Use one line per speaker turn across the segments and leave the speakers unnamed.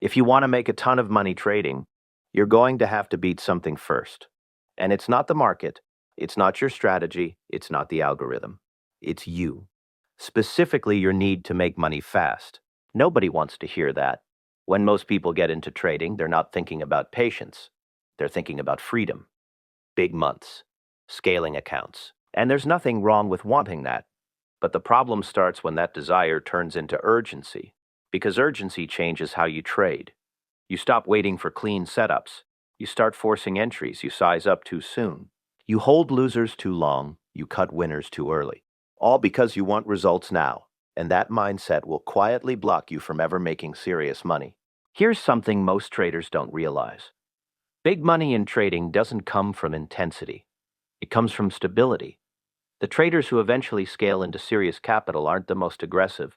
If you want to make a ton of money trading, you're going to have to beat something first. And it's not the market, it's not your strategy, it's not the algorithm. It's you. Specifically, your need to make money fast. Nobody wants to hear that. When most people get into trading, they're not thinking about patience. They're thinking about freedom, big months, scaling accounts. And there's nothing wrong with wanting that. But the problem starts when that desire turns into urgency, because urgency changes how you trade. You stop waiting for clean setups. You start forcing entries you size up too soon. You hold losers too long. You cut winners too early. All because you want results now. And that mindset will quietly block you from ever making serious money. Here's something most traders don't realize. Big money in trading doesn't come from intensity. It comes from stability. The traders who eventually scale into serious capital aren't the most aggressive.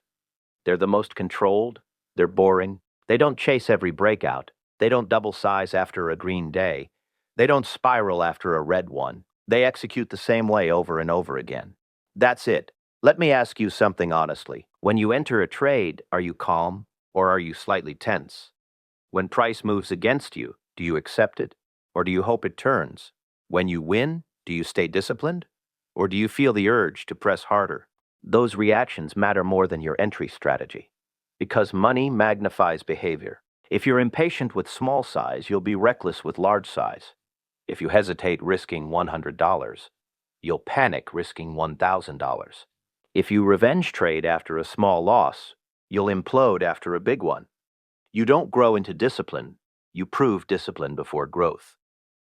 They're the most controlled. They're boring. They don't chase every breakout. They don't double size after a green day. They don't spiral after a red one. They execute the same way over and over again. That's it. Let me ask you something honestly. When you enter a trade, are you calm or are you slightly tense? When price moves against you, do you accept it or do you hope it turns? When you win, do you stay disciplined or do you feel the urge to press harder? Those reactions matter more than your entry strategy, because money magnifies behavior. If you're impatient with small size, you'll be reckless with large size. If you hesitate risking $100, you'll panic risking $1,000. If you revenge trade after a small loss, you'll implode after a big one. You don't grow into discipline, you prove discipline before growth.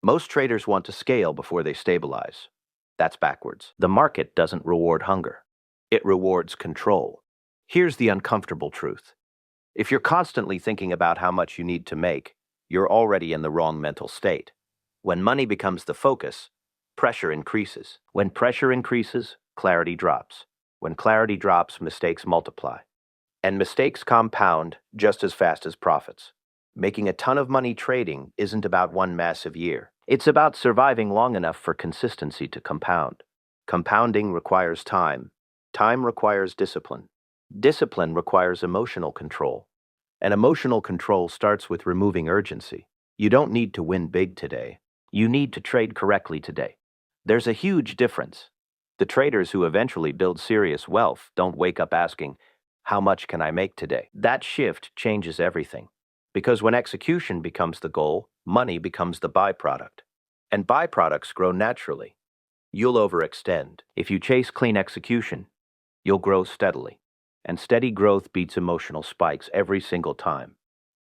Most traders want to scale before they stabilize. That's backwards. The market doesn't reward hunger. It rewards control. Here's the uncomfortable truth. If you're constantly thinking about how much you need to make, you're already in the wrong mental state. When money becomes the focus, pressure increases. When pressure increases, clarity drops. When clarity drops, mistakes multiply. And mistakes compound just as fast as profits. Making a ton of money trading isn't about one massive year. It's about surviving long enough for consistency to compound. Compounding requires time. Time requires discipline. Discipline requires emotional control. And emotional control starts with removing urgency. You don't need to win big today. You need to trade correctly today. There's a huge difference. The traders who eventually build serious wealth don't wake up asking, "How much can I make today?" That shift changes everything. Because when execution becomes the goal, money becomes the byproduct. And byproducts grow naturally. You'll overextend. If you chase clean execution, you'll grow steadily. And steady growth beats emotional spikes every single time.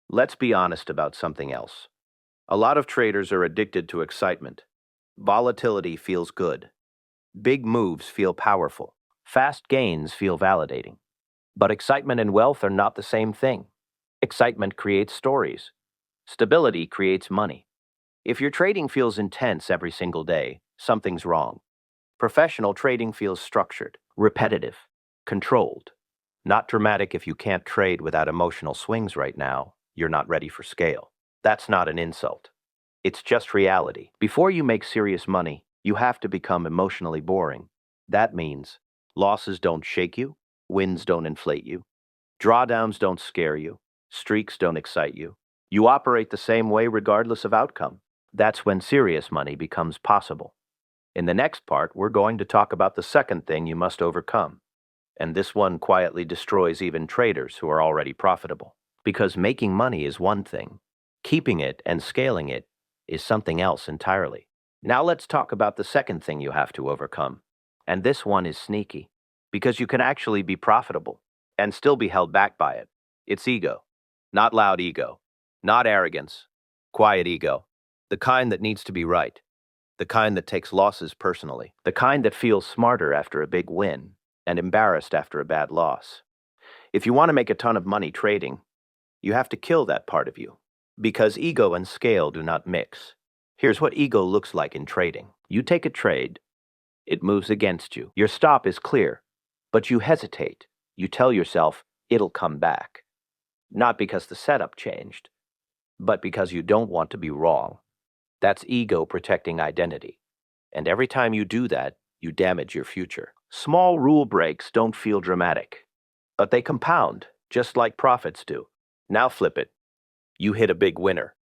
Let's be honest about something else. A lot of traders are addicted to excitement. Volatility feels good. Big moves feel powerful. Fast gains feel validating. But excitement and wealth are not the same thing. Excitement creates stories. Stability creates money. If your trading feels intense every single day, something's wrong. Professional trading feels structured, repetitive, controlled. Not dramatic. If you can't trade without emotional swings right now, you're not ready for scale. That's not an insult. It's just reality. Before you make serious money, you have to become emotionally boring. That means losses don't shake you, wins don't inflate you, drawdowns don't scare you, streaks don't excite you. You operate the same way regardless of outcome. That's when serious money becomes possible. In the next part, we're going to talk about the second thing you must overcome. And this one quietly destroys even traders who are already profitable. Because making money is one thing. Keeping it and scaling it is something else entirely. Now let's talk about the second thing you have to overcome. And this one is sneaky. Because you can actually be profitable and still be held back by it. It's ego. Not loud ego. Not arrogance. Quiet ego. The kind that needs to be right. The kind that takes losses personally. The kind that feels smarter after a big win and embarrassed after a bad loss. If you want to make a ton of money trading, you have to kill that part of you. Because ego and scale do not mix. Here's what ego looks like in trading. You take a trade. It moves against you. Your stop is clear, but you hesitate. You tell yourself it'll come back. Not because the setup changed, but because you don't want to be wrong. That's ego protecting identity. And every time you do that, you damage your future. Small rule breaks don't feel dramatic, but they compound, just like profits do. Now flip it. You hit a big winner.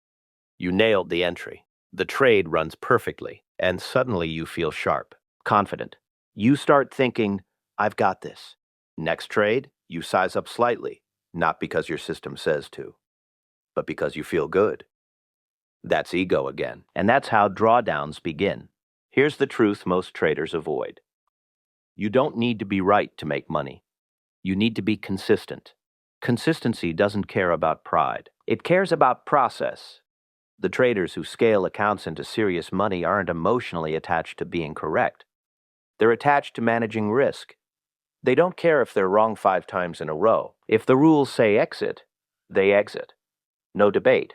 You nailed the entry. The trade runs perfectly, and suddenly you feel sharp, confident. You start thinking, I've got this. Next trade, you size up slightly, not because your system says to, but because you feel good. That's ego again. And that's how drawdowns begin. Here's the truth most traders avoid. You don't need to be right to make money. You need to be consistent. Consistency doesn't care about pride. It cares about process. The traders who scale accounts into serious money aren't emotionally attached to being correct. They're attached to managing risk. They don't care if they're wrong 5 times in a row. If the rules say exit, they exit. No debate.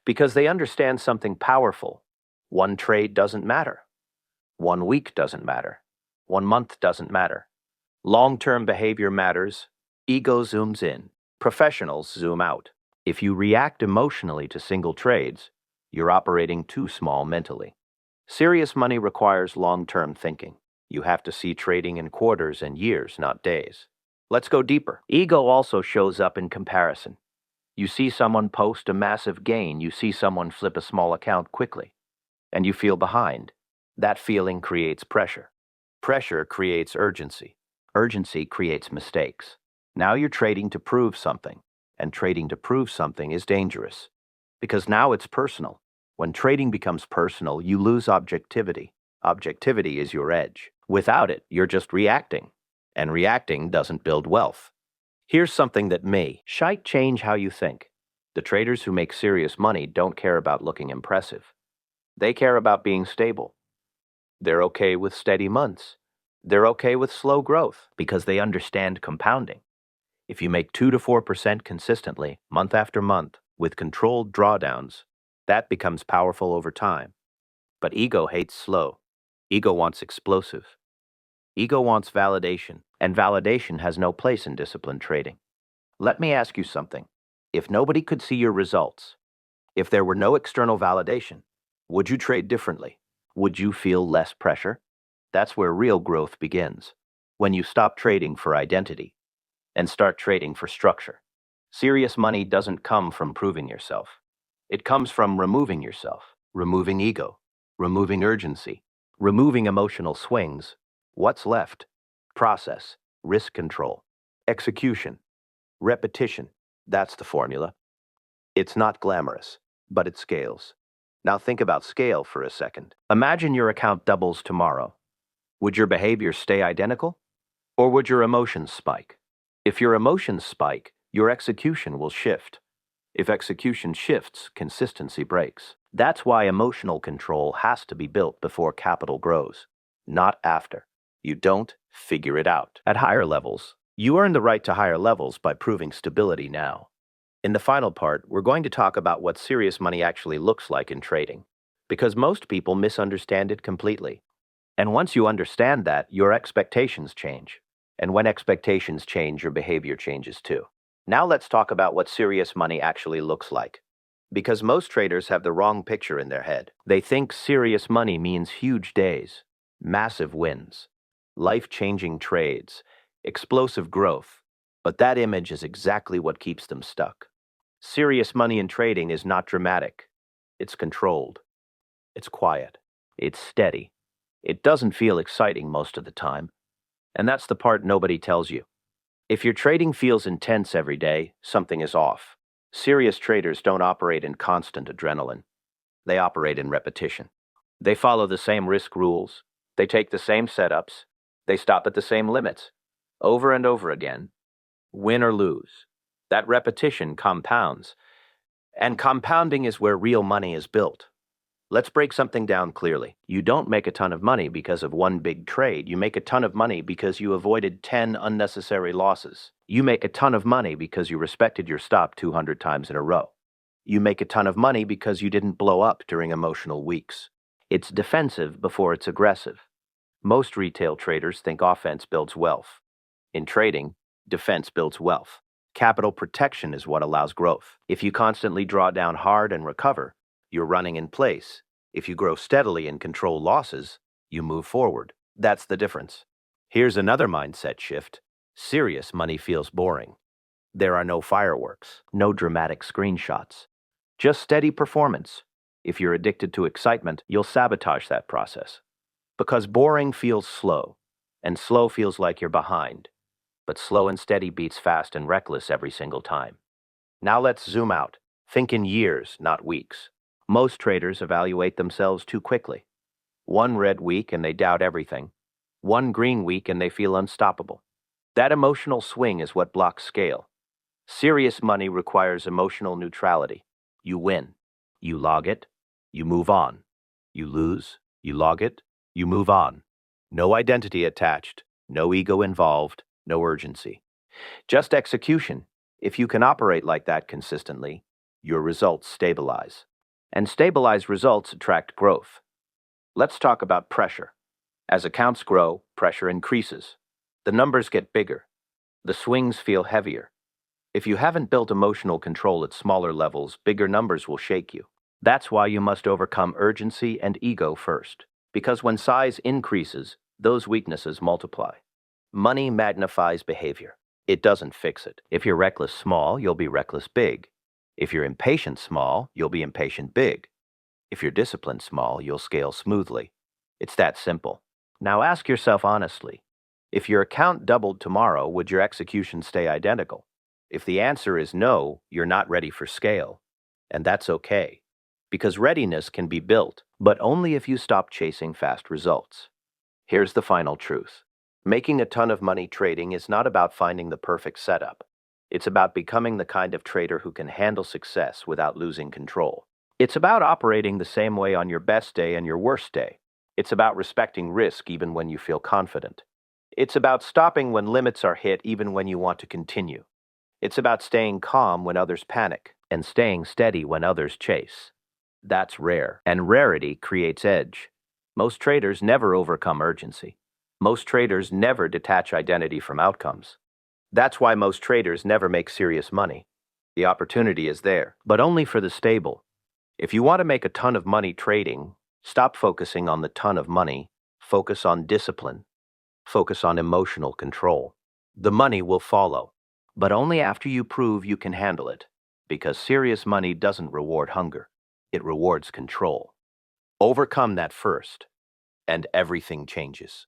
Because they understand something powerful. One trade doesn't matter. 1 week doesn't matter. 1 month doesn't matter. Long-term behavior matters. Ego zooms in. Professionals zoom out. If you react emotionally to single trades, you're operating too small mentally. Serious money requires long-term thinking. You have to see trading in quarters and years, not days. Let's go deeper. Ego also shows up in comparison. You see someone post a massive gain, you see someone flip a small account quickly, and you feel behind. That feeling creates pressure. Pressure creates urgency. Urgency creates mistakes. Now you're trading to prove something, and trading to prove something is dangerous. Because now it's personal. When trading becomes personal, you lose objectivity. Objectivity is your edge. Without it, you're just reacting. And reacting doesn't build wealth. Here's something that may change how you think. The traders who make serious money don't care about looking impressive. They care about being stable. They're okay with steady months. They're okay with slow growth because they understand compounding. If you make 2 to 4% consistently, month after month, with controlled drawdowns, that becomes powerful over time. But ego hates slow. Ego wants explosive. Ego wants validation, and validation has no place in disciplined trading. Let me ask you something. If nobody could see your results, if there were no external validation, would you trade differently? Would you feel less pressure? That's where real growth begins. When you stop trading for identity and start trading for structure. Serious money doesn't come from proving yourself. It comes from removing yourself, removing ego, removing urgency, removing emotional swings. What's left? Process, risk control, execution, repetition. That's the formula. It's not glamorous, but it scales. Now think about scale for a second. Imagine your account doubles tomorrow. Would your behavior stay identical? Or would your emotions spike? If your emotions spike, your execution will shift. If execution shifts, consistency breaks. That's why emotional control has to be built before capital grows, not after. You don't figure it out. At higher levels, you earn the right to higher levels by proving stability now. In the final part, we're going to talk about what serious money actually looks like in trading, because most people misunderstand it completely. And once you understand that, your expectations change. And when expectations change, your behavior changes too. Now let's talk about what serious money actually looks like. Because most traders have the wrong picture in their head. They think serious money means huge days, massive wins, life-changing trades, explosive growth. But that image is exactly what keeps them stuck. Serious money in trading is not dramatic. It's controlled. It's quiet. It's steady. It doesn't feel exciting most of the time. And that's the part nobody tells you. If your trading feels intense every day, something is off. Serious traders don't operate in constant adrenaline. They operate in repetition. They follow the same risk rules. They take the same setups. They stop at the same limits. Over and over again. Win or lose. That repetition compounds. And compounding is where real money is built. Let's break something down clearly. You don't make a ton of money because of one big trade. You make a ton of money because you avoided 10 unnecessary losses. You make a ton of money because you respected your stop 200 times in a row. You make a ton of money because you didn't blow up during emotional weeks. It's defensive before it's aggressive. Most retail traders think offense builds wealth. In trading, defense builds wealth. Capital protection is what allows growth. If you constantly draw down hard and recover, you're running in place. If you grow steadily and control losses, you move forward. That's the difference. Here's another mindset shift. Serious money feels boring. There are no fireworks, no dramatic screenshots, Just steady performance. If you're addicted to excitement, you'll sabotage that process. Because boring feels slow, and slow feels like you're behind. But slow and steady beats fast and reckless every single time. Now let's zoom out. Think in years, not weeks. Most traders evaluate themselves too quickly. One red week and they doubt everything. One green week and they feel unstoppable. That emotional swing is what blocks scale. Serious money requires emotional neutrality. You win. You log it. You move on. You lose. You log it. You move on. No identity attached. No ego involved. No urgency. Just execution. If you can operate like that consistently, your results stabilize. And stabilized results attract growth. Let's talk about pressure. As accounts grow, pressure increases. The numbers get bigger. The swings feel heavier. If you haven't built emotional control at smaller levels, bigger numbers will shake you. That's why you must overcome urgency and ego first. Because when size increases, those weaknesses multiply. Money magnifies behavior. It doesn't fix it. If you're reckless small, you'll be reckless big. If you're impatient small, you'll be impatient big. If you're disciplined small, you'll scale smoothly. It's that simple. Now ask yourself honestly, if your account doubled tomorrow, would your execution stay identical? If the answer is no, you're not ready for scale. And that's okay. Because readiness can be built, but only if you stop chasing fast results. Here's the final truth. Making a ton of money trading is not about finding the perfect setup. It's about becoming the kind of trader who can handle success without losing control. It's about operating the same way on your best day and your worst day. It's about respecting risk even when you feel confident. It's about stopping when limits are hit even when you want to continue. It's about staying calm when others panic and staying steady when others chase. That's rare, and rarity creates edge. Most traders never overcome urgency. Most traders never detach identity from outcomes. That's why most traders never make serious money. The opportunity is there, but only for the stable. If you want to make a ton of money trading, stop focusing on the ton of money. Focus on discipline. Focus on emotional control. The money will follow, but only after you prove you can handle it. Because serious money doesn't reward hunger. It rewards control. Overcome that first, and everything changes.